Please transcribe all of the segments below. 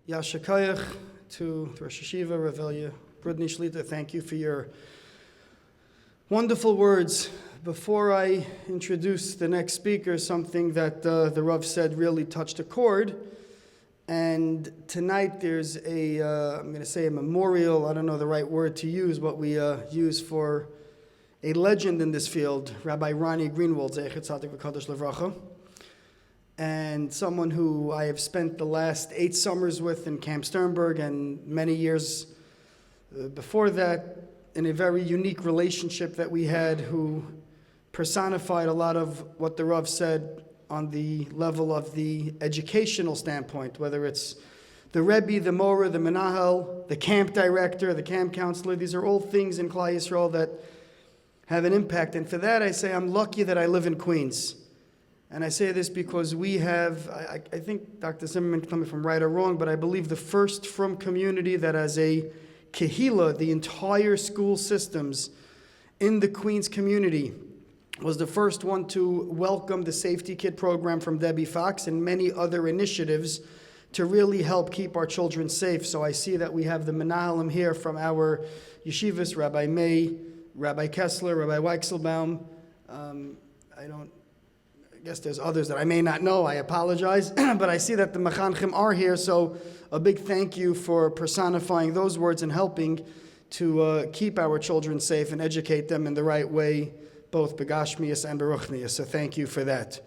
Yashakayach to Rosh Hashiva, Rabbi Brudny Shlita. Thank you for your wonderful words. Before I introduce the next speaker, something that the Rav said really touched a chord. And tonight there's I'm going to say a memorial, I don't know the right word to use, but we use for a legend in this field, Rabbi Ronnie Greenwald, Zecher Tzadik V'Kadosh Levracha, and someone who I have spent the last 8 summers with in Camp Sternberg and many years before that in a very unique relationship that we had, who personified a lot of what the Rav said on the level of the educational standpoint, whether it's the Rebbe, the Morah, the Menahel, the camp director, the camp counselor. These are all things in Klal Yisrael that have an impact. And for that I say I'm lucky that I live in Queens. And I say this because we have, I think Dr. Zimmerman can tell me if I'm right or wrong, but I believe the first from community that as a Kehila, the entire school systems in the Queens community, was the first one to welcome the Safety Kit program from Debbie Fox and many other initiatives to really help keep our children safe. So I see that we have the Menahalim here from our yeshivas, Rabbi May, Rabbi Kessler, Rabbi Weichselbaum. I guess there's others that I may not know, I apologize, but I see that the Mechanchim are here, so a big thank you for personifying those words and helping to keep our children safe and educate them in the right way, both Begashmias and Beruchnias, so thank you for that.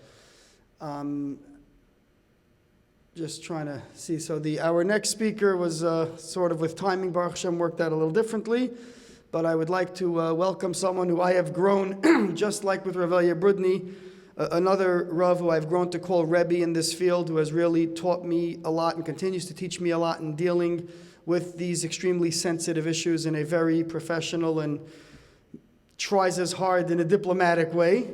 Just trying to see, so our next speaker was sort of with timing, Baruch Hashem worked out a little differently, but I would like to welcome someone who I have grown, just like with Rabbi Brudny, another Rav who I've grown to call Rebbe in this field, who has really taught me a lot and continues to teach me a lot in dealing with these extremely sensitive issues in a very professional and tries as hard in a diplomatic way.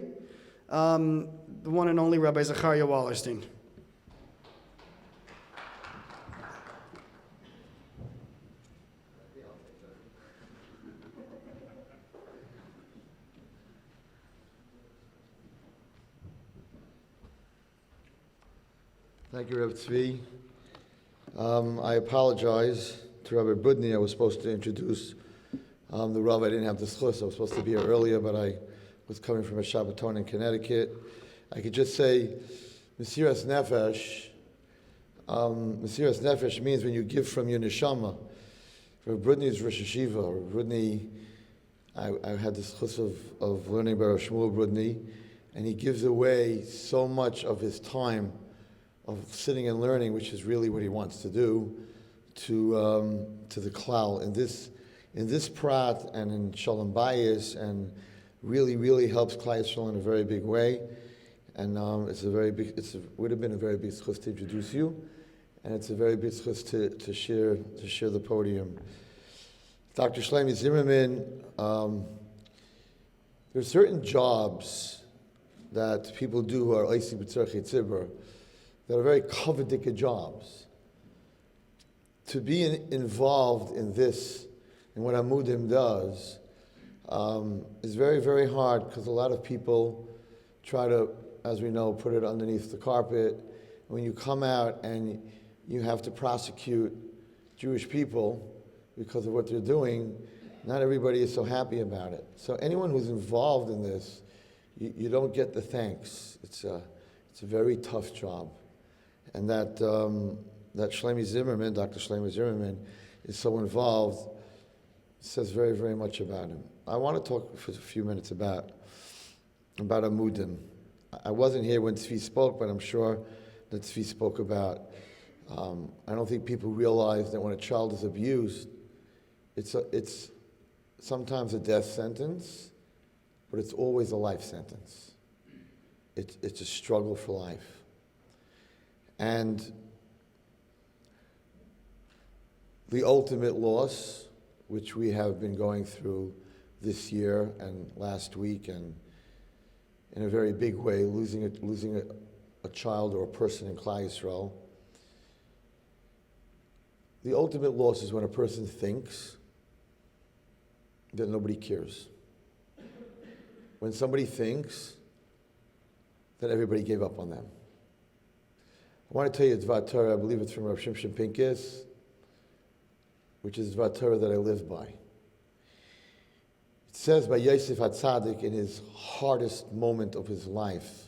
The one and only Rabbi Zecharia Wallerstein. Thank you, Rabbi Tzvi. I apologize to Rabbi Brudny. I was supposed to introduce the Rav. I didn't have the schus. I was supposed to be here earlier, but I was coming from a Shabbaton in Connecticut. I could just say, Mesiras Nefesh. Mesiras Nefesh means when you give from your neshama. Rabbi Brudny is Rosh Hashiva. Rabbi Brudny, I had the schus of learning by Rosh Shmuel Brudny, and he gives away so much of his time of sitting and learning, which is really what he wants to do, to the klal in this prat and in Shalom Bayis, and really helps Klal Yisrael in a very big way. And would have been a very big schus to introduce you, and it's a very big schus to share the podium. Dr. Shlomi Zimmerman, there's certain jobs that people do who are oisi b'tzarchei tzibur, that are very coveted jobs. To be involved in this, in what Amudim does, is very, very hard, because a lot of people try to, as we know, put it underneath the carpet. When you come out and you have to prosecute Jewish people because of what they're doing, not everybody is so happy about it. So anyone who's involved in this, you don't get the thanks. It's a very tough job. And that Shlomi Zimmerman, Dr. Shlomi Zimmerman, is so involved, says very, very much about him. I want to talk for a few minutes about Amudim. I wasn't here when Tzvi spoke, but I'm sure that Tzvi spoke about. I don't think people realize that when a child is abused, it's sometimes a death sentence, but it's always a life sentence. It's a struggle for life. And the ultimate loss, which we have been going through this year and last week, and in a very big way, losing a child or a person in Klal Yisrael. The ultimate loss is when a person thinks that nobody cares. When somebody thinks that everybody gave up on them. want to tell you Dvar Torah, I believe it's from Rav Shimshon Pincus, which is Dvar Torah that I live by. It says by Yosef HaTzadik in his hardest moment of his life,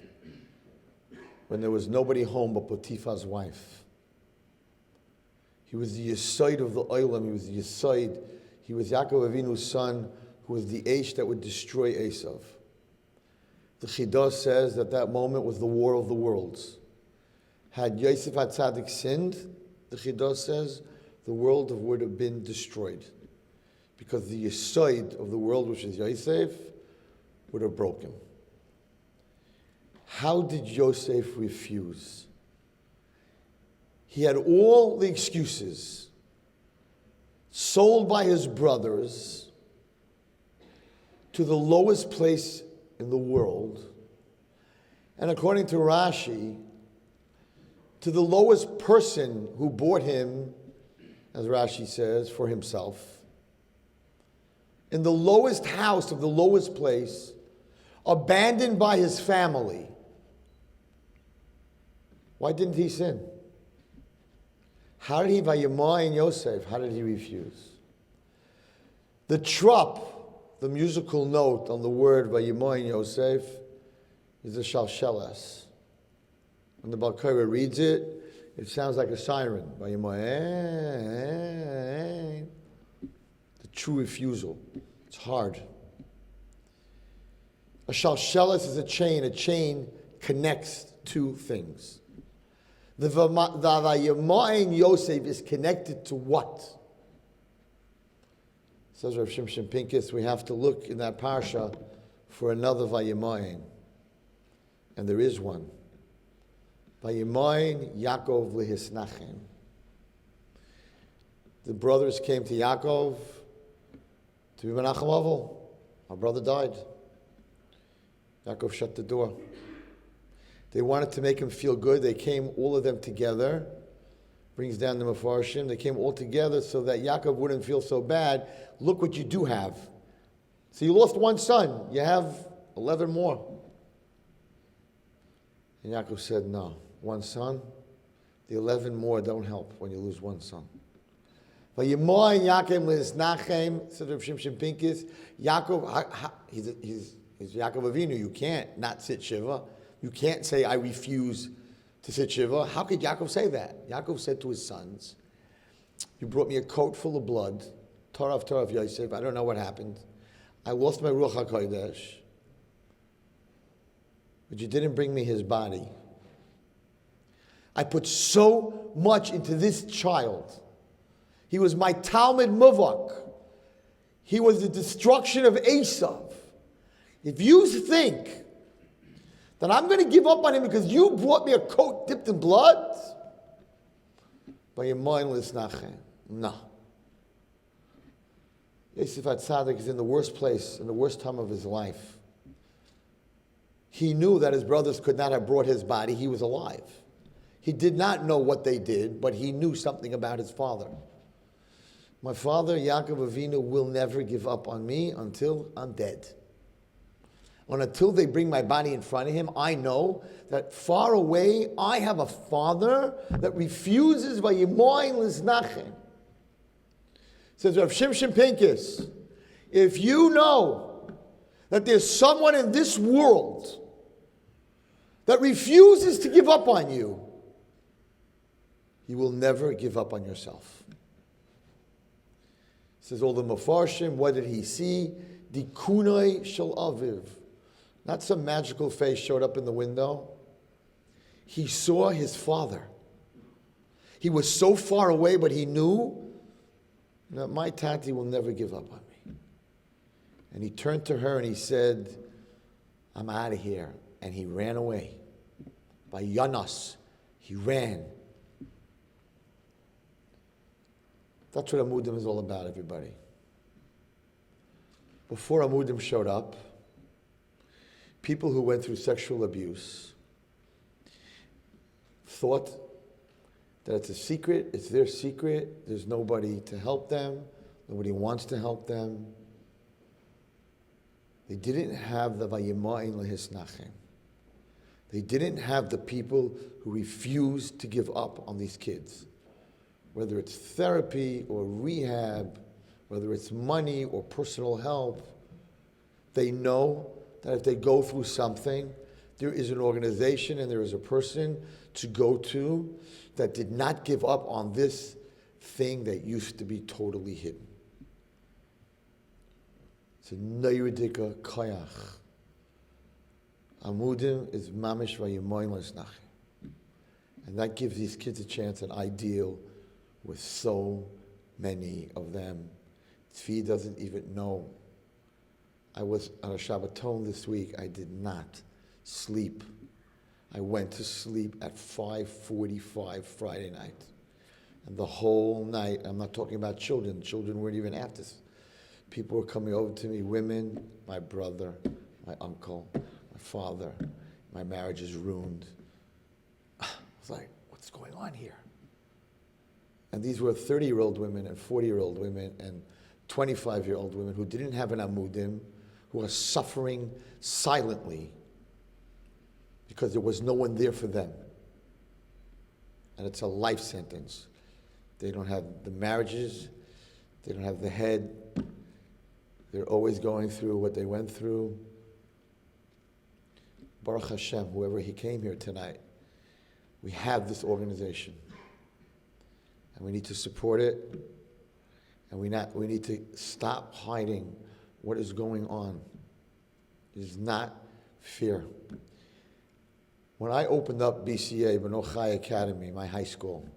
when there was nobody home but Potiphar's wife. He was the Yesod of the Olam, he was the Yesod, he was Yaakov Avinu's son, who was the Eish that would destroy Esav. The Chidah says that moment was the war of the worlds. Had Yosef HaTzadik sinned, the Chidah says, the world would have been destroyed. Because the Yesod of the world, which is Yosef, would have broken. How did Yosef refuse? He had all the excuses. Sold by his brothers to the lowest place in the world. And according to Rashi, to the lowest person who bought him, as Rashi says, for himself. In the lowest house of the lowest place, abandoned by his family. Why didn't he sin? How did he, Vayimai and Yosef, how did he refuse? The trop, the musical note on the word Vayimai and Yosef, is a shalsheles. When the Balkara reads it, it sounds like a siren. Vayimai, the true refusal. It's hard. A shalsheles is a chain connects two things. The Vayimayin Yosef is connected to what? Says Rav Shimshon Pincus, we have to look in that parsha for another Vayimayin. And there is one. Vayimayin Yaakov lehisnachem. The brothers came to Yaakov to be Menachem Avel. Our brother died. Yaakov shut the door. They wanted to make him feel good. They came, all of them together. Brings down the Mefarshim. They came all together so that Yaakov wouldn't feel so bad. Look what you do have. So you lost one son. You have 11 more. And Yaakov said, no. One son, the 11 more don't help when you lose one son. Vayimoy Yaakov lehisnachem, said Rav Shimshon Pincus. Yaakov, he's Yaakov Avinu. You can't not sit Shiva. You can't say, I refuse to sit Shiva. How could Yaakov say that? Yaakov said to his sons, you brought me a coat full of blood, Torah of Yosef. I don't know what happened. I lost my Ruach HaKodesh. But you didn't bring me his body. I put so much into this child. He was my Talmud Muvak. He was the destruction of Esav. If you think that I'm going to give up on him because you brought me a coat dipped in blood, by your mindless nachem. No. Yosef HaTzadik is in the worst place, in the worst time of his life. He knew that his brothers could not have brought his body. He was alive. He did not know what they did, but he knew something about his father. My father, Yaakov Avinu, will never give up on me until I'm dead. And until they bring my body in front of him, I know that far away, I have a father that refuses Vayimoyin Liznachem. Says Rav Shimshon Pincus, if you know that there's someone in this world that refuses to give up on you, you will never give up on yourself. Says all the Mefarshim, what did he see? Dikunoi shel aviv. Not some magical face showed up in the window. He saw his father. He was so far away, but he knew that my tati will never give up on me. And he turned to her and he said, I'm out of here. And he ran away. By Yanas, he ran. That's what Amudim is all about, everybody. Before Amudim showed up, people who went through sexual abuse thought that it's a secret, it's their secret, there's nobody to help them, nobody wants to help them. They didn't have the Vayimayin Lehisnachem. They didn't have the people who refused to give up on these kids. Whether it's therapy or rehab, whether it's money or personal help, they know that if they go through something, there is an organization and there is a person to go to that did not give up on this thing that used to be totally hidden. It's a neiridika koyach. Amudim is mamish vayemoin lesnachi. And that gives these kids a chance, and I deal with so many of them. Tzvi doesn't even know. I was on a Shabbaton this week. I did not sleep. I went to sleep at 5:45 Friday night. And the whole night, I'm not talking about children. Children weren't even at this. People were coming over to me, women, my brother, my uncle, my father. My marriage is ruined. I was like, what's going on here? And these were 30-year-old women and 40-year-old women and 25-year-old women who didn't have an Amudim, who are suffering silently because there was no one there for them. And it's a life sentence. They don't have the marriages, they don't have the head, they're always going through what they went through. Baruch Hashem, whoever he came here tonight, we have this organization. And we need to support it. And we need to stop hiding what is going on. It is not fair. When I opened up BCA, Beno Chai Academy, my high school,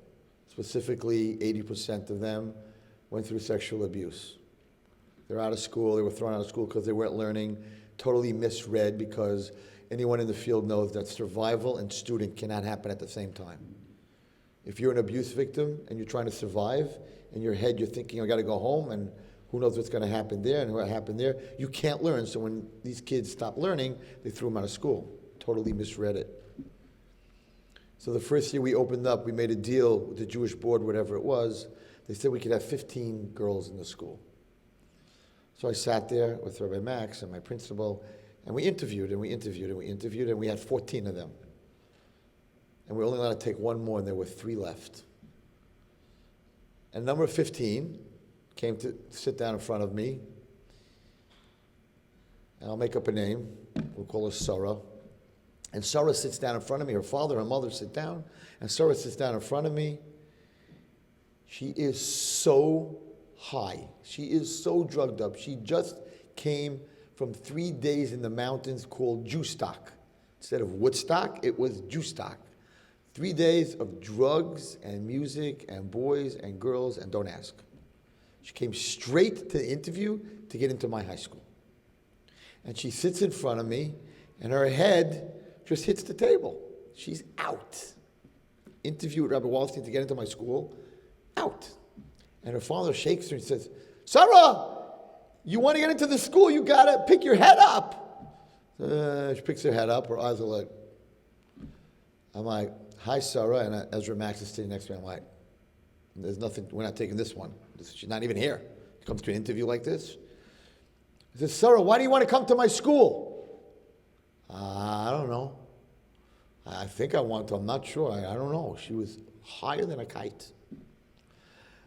specifically 80% of them went through sexual abuse. They're out of school, they were thrown out of school because they weren't learning, totally misread, because anyone in the field knows that survival and student cannot happen at the same time. If you're an abuse victim and you're trying to survive, in your head you're thinking, I got to go home, and who knows what's going to happen there and what happened there, you can't learn. So when these kids stopped learning, they threw them out of school. Totally misread it. So the first year we opened up, we made a deal with the Jewish board, whatever it was. They said we could have 15 girls in the school. So I sat there with Rabbi Max and my principal, and we interviewed, and we interviewed, and we interviewed, and we had 14 of them. And we were only allowed to take one more, and there were 3 left. And number 15 came to sit down in front of me. And I'll make up a name. We'll call her Sarah. And Sarah sits down in front of me. Her father and mother sit down. And Sarah sits down in front of me. She is so high. She is so drugged up. She just came from 3 days in the mountains called Jewstock. Instead of Woodstock, it was Jewstock. 3 days of drugs and music and boys and girls, and don't ask. She came straight to the interview to get into my high school. And she sits in front of me, and her head just hits the table. She's out. Interview with Rabbi Wallerstein to get into my school, out. And her father shakes her and says, Sarah, you want to get into the school, you got to pick your head up. She picks her head up, her eyes are like, I'm like, hi, Sarah, and Ezra Max is sitting next to me. I'm like, there's nothing, we're not taking this one. She's not even here. She comes to an interview like this. He says, Sarah, why do you want to come to my school? I don't know. I think I want to. I'm not sure. I don't know. She was higher than a kite.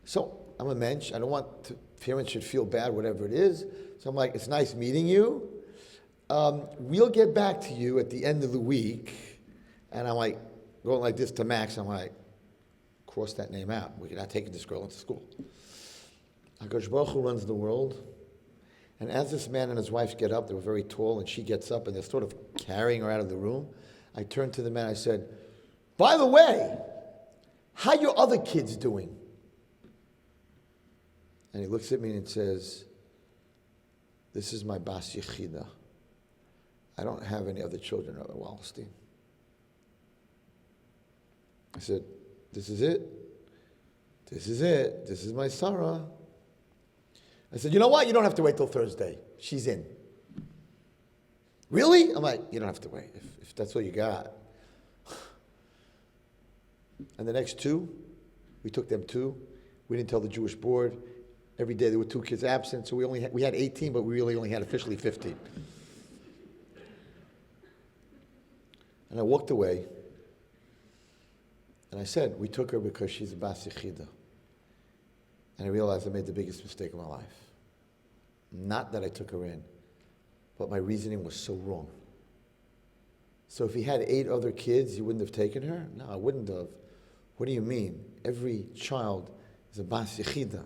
So I'm a mensch. I don't want to, parents should feel bad, whatever it is. So I'm like, it's nice meeting you. We'll get back to you at the end of the week. And I'm like, going like this to Max. I'm like, cross that name out. We're not taking this girl into school. HaKadosh Baruch Hu runs the world. And as this man and his wife get up, they were very tall, and she gets up, and they're sort of carrying her out of the room. I turned to the man, I said, by the way, how your other kids doing? And he looks at me and says, this is my bas yechida. I don't have any other children, Rabbi Wallerstein. I said, this is it. This is it. This is my Sarah. I said, you know what? You don't have to wait till Thursday. She's in. Really? I'm like, you don't have to wait if that's what you got. And the next 2, we took them 2. We didn't tell the Jewish board. Every day there were 2 kids absent, so we had 18, but we really only had officially 15. And I walked away, and I said, we took her because she's a bas yechida. And I realized I made the biggest mistake of my life. Not that I took her in, but my reasoning was so wrong. So if he had 8 other kids, you wouldn't have taken her? No, I wouldn't have. What do you mean? Every child is a bas yechida.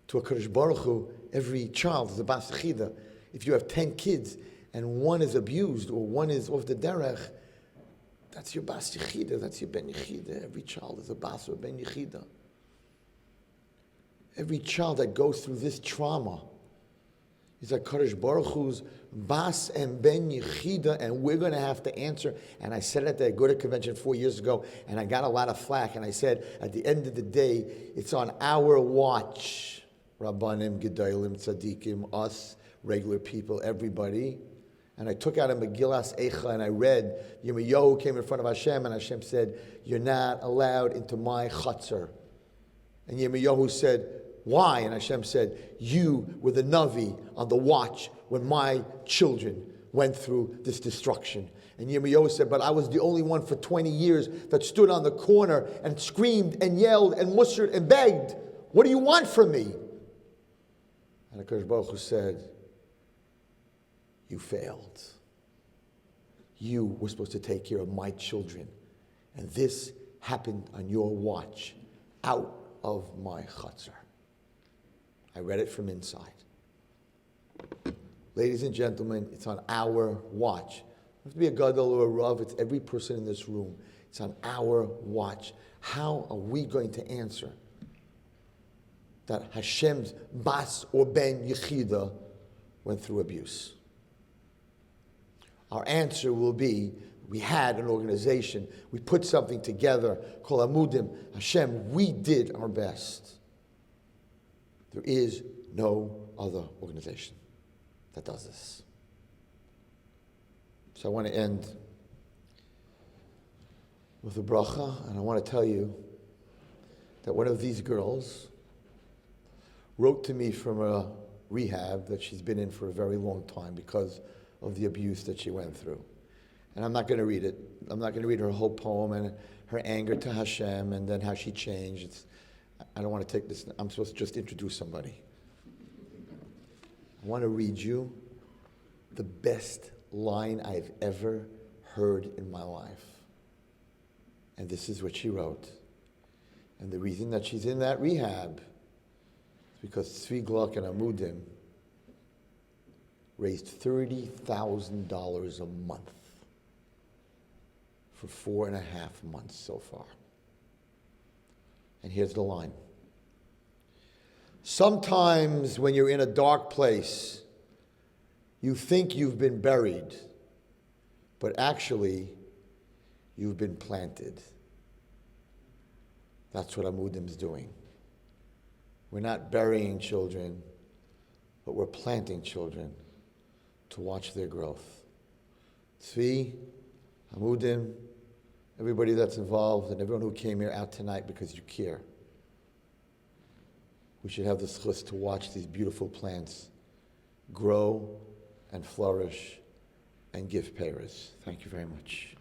To a Kadosh Baruch Hu, every child is a bas yechida. If you have 10 kids and one is abused or one is off the derech, that's your bas yechida, that's your ben yechida. Every child is a bas or ben yechida. Every child that goes through this trauma is a Kadosh Baruch Hu's bas and ben yechida, and we're going to have to answer. And I said it at the Aguda convention 4 years ago, and I got a lot of flack. And I said, at the end of the day, it's on our watch. Rabbanim, Gedalim, Tzadikim, us, regular people, everybody. And I took out a Megillas Eicha and I read, Yirmiyahu came in front of Hashem, and Hashem said, you're not allowed into my chutzner. And Yirmiyahu said, why? And Hashem said, you were the Navi on the watch when my children went through this destruction. And Yirmiyahu said, but I was the only one for 20 years that stood on the corner and screamed and yelled and mustered and begged. What do you want from me? And HaKadosh Baruch Hu said, you failed. You were supposed to take care of my children. And this happened on your watch, out of my chutzner. I read it from inside. Ladies and gentlemen, it's on our watch. It doesn't have to be a gadol or a rav, it's every person in this room. It's on our watch. How are we going to answer that Hashem's bas or ben yechida went through abuse? Our answer will be, we had an organization, we put something together called Amudim. Hashem, we did our best. There is no other organization that does this. So I want to end with a bracha, and I want to tell you that one of these girls wrote to me from a rehab that she's been in for a very long time because of the abuse that she went through. And I'm not going to read it. I'm not going to read her whole poem and her anger to Hashem and then how she changed. I don't want to take this. I'm supposed to just introduce somebody. I want to read you the best line I've ever heard in my life. And this is what she wrote. And the reason that she's in that rehab is because Tzvi Gluck and Amudim raised $30,000 a month for 4.5 months so far. And here's the line. Sometimes when you're in a dark place, you think you've been buried, but actually, you've been planted. That's what Amudim's doing. We're not burying children, but we're planting children to watch their growth. Tzvi, Amudim, everybody that's involved, and everyone who came here out tonight because you care. We should have the zchus to watch these beautiful plants grow and flourish and give pears. Thank you very much.